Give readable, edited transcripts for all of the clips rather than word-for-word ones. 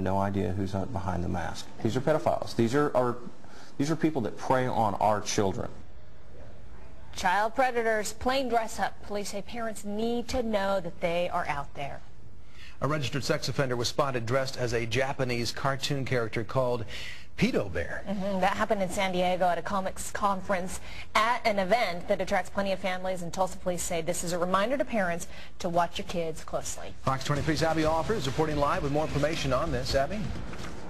no idea who's behind the mask. These are pedophiles. These are people that prey on our children. Child predators, plain dress up. Police say parents need to know that they are out there. A registered sex offender was spotted dressed as a Japanese cartoon character called Pedobear. That happened in San Diego at a comics conference at an event that attracts plenty of families, and Tulsa police say this is a reminder to parents to watch your kids closely. Fox 23's Abby Alford is reporting live with more information on this. Abby?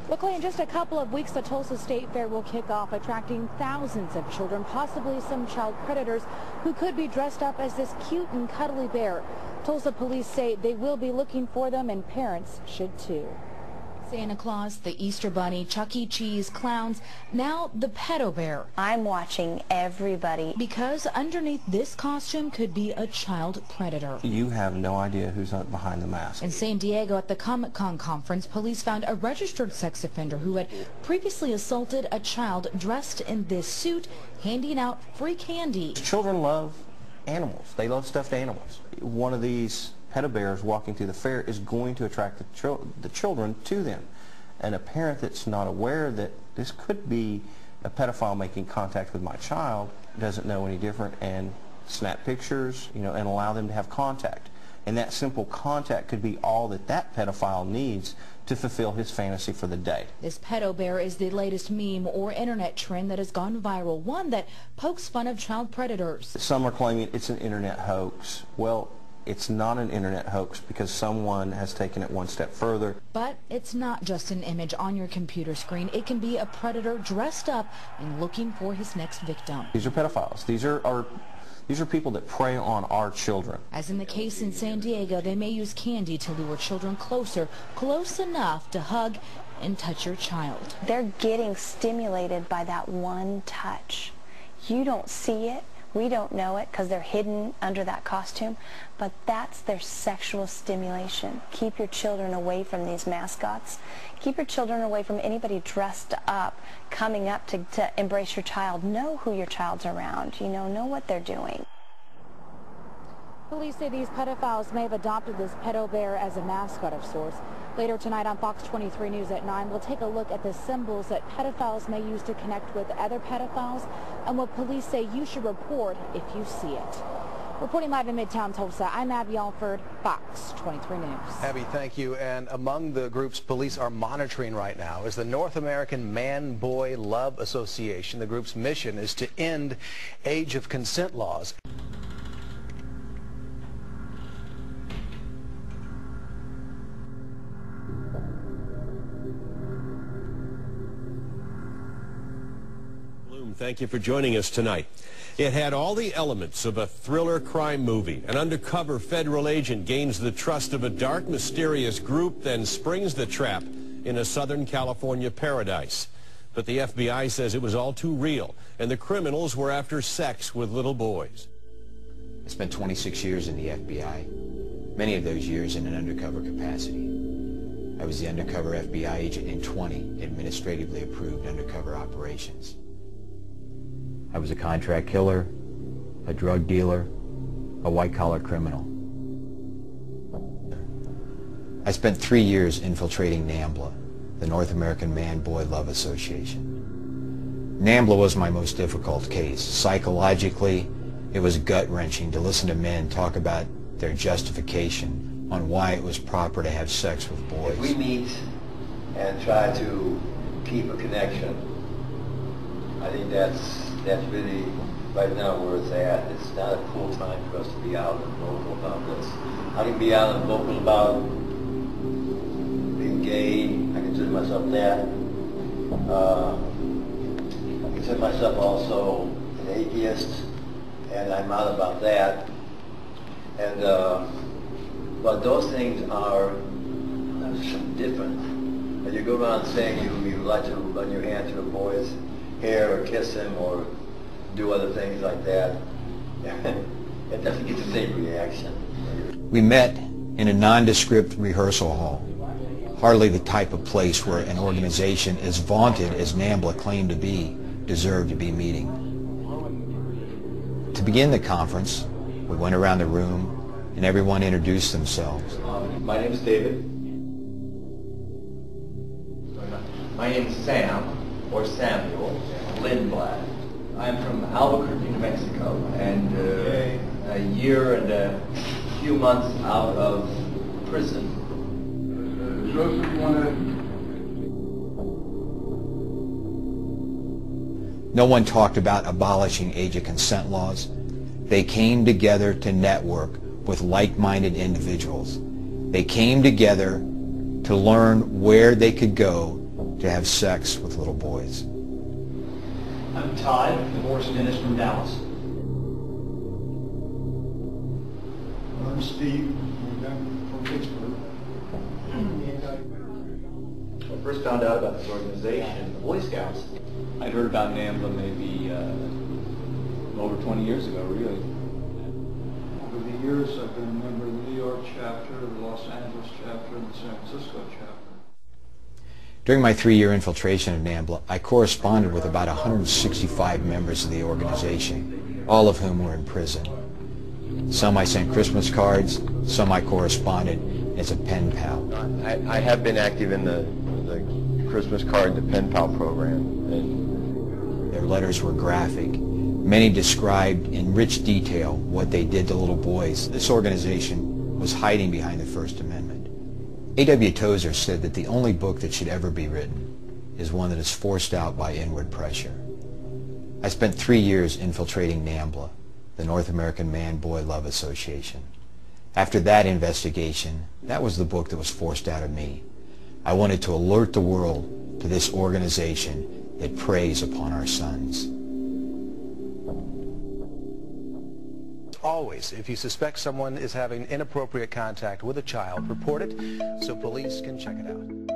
Luckily, in just a couple of weeks, the Tulsa State Fair will kick off, attracting thousands of children, possibly some child predators who could be dressed up as this cute and cuddly bear. Tulsa police say they will be looking for them, and parents should too. Santa Claus, the Easter Bunny, Chuck E. Cheese, clowns, now the pedobear. I'm watching everybody. Because underneath this costume could be a child predator. You have no idea who's behind the mask. In San Diego at the Comic-Con conference, police found a registered sex offender who had previously assaulted a child dressed in this suit, handing out free candy. Children love animals. They love stuffed animals. One of these pedobears walking through the fair is going to attract the children to them. And a parent that's not aware that this could be a pedophile making contact with my child doesn't know any different and snap pictures, and allow them to have contact. And that simple contact could be all that pedophile needs to fulfill his fantasy for the day. This pedobear is the latest meme or internet trend that has gone viral, one that pokes fun of child predators. Some are claiming it's an internet hoax. Well, it's not an internet hoax because someone has taken it one step further. But it's not just an image on your computer screen. It can be a predator dressed up and looking for his next victim. These are pedophiles. These are people that prey on our children. As in the case in San Diego, they may use candy to lure children closer, close enough to hug and touch your child. They're getting stimulated by that one touch. You don't see it. We don't know it because they're hidden under that costume, but that's their sexual stimulation. Keep your children away from these mascots. Keep your children away from anybody dressed up, coming up to embrace your child. Know who your child's around, know what they're doing. Police say these pedophiles may have adopted this pedobear as a mascot of sorts. Later tonight on Fox 23 News at 9, we'll take a look at the symbols that pedophiles may use to connect with other pedophiles and what police say you should report if you see it. Reporting live in Midtown Tulsa, I'm Abby Alford, Fox 23 News. Abby, thank you. And among the groups police are monitoring right now is the North American Man-Boy Love Association. The group's mission is to end age of consent laws. Thank you for joining us tonight. It had all the elements of a thriller crime movie. An undercover federal agent gains the trust of a dark, mysterious group, then springs the trap in a Southern California paradise. But the FBI says it was all too real, and the criminals were after sex with little boys. I spent 26 years in the FBI, many of those years in an undercover capacity. I was the undercover FBI agent in 20 administratively approved undercover operations. I was a contract killer, a drug dealer, a white-collar criminal. I spent 3 years infiltrating NAMBLA, the North American Man-Boy Love Association. NAMBLA was my most difficult case. Psychologically, it was gut-wrenching to listen to men talk about their justification on why it was proper to have sex with boys. If we meet and try to keep a connection, I think that's really, right now, where it's at. It's not a cool time for us to be out and vocal about this. I can be out and vocal about being gay. I consider myself that. I consider myself also an atheist, and I'm out about that. And but those things are different. And you go around saying you like to run your hand through a boy's hair or kiss him or do other things like that, it doesn't get the same reaction. We met in a nondescript rehearsal hall, hardly the type of place where an organization as vaunted as NAMBLA claimed to be deserved to be meeting. To begin the conference, we went around the room and everyone introduced themselves. My name is David. My name is Sam, or Samuel, Lindblad. I'm from Albuquerque, New Mexico, and a year and a few months out of prison. Joseph, you want to... No one talked about abolishing age of consent laws. They came together to network with like-minded individuals. They came together to learn where they could go to have sex with little boys. I'm Todd, divorced dentist from Dallas. I'm Steve, I'm from Pittsburgh. When I first found out about this organization, the Boy Scouts, I'd heard about NAMBLA maybe over 20 years ago, really. Over the years, I've been a member of the New York chapter, the Los Angeles chapter, and the San Francisco chapter. During my 3-year infiltration of NAMBLA, I corresponded with about 165 members of the organization, all of whom were in prison. Some I sent Christmas cards, some I corresponded as a pen pal. I have been active in the Christmas card, the pen pal program. And their letters were graphic. Many described in rich detail what they did to little boys. This organization was hiding behind the First Amendment. A.W. Tozer said that the only book that should ever be written is one that is forced out by inward pressure. I spent 3 years infiltrating NAMBLA, the North American Man-Boy Love Association. After that investigation, that was the book that was forced out of me. I wanted to alert the world to this organization that preys upon our sons. Always, if you suspect someone is having inappropriate contact with a child, report it so police can check it out.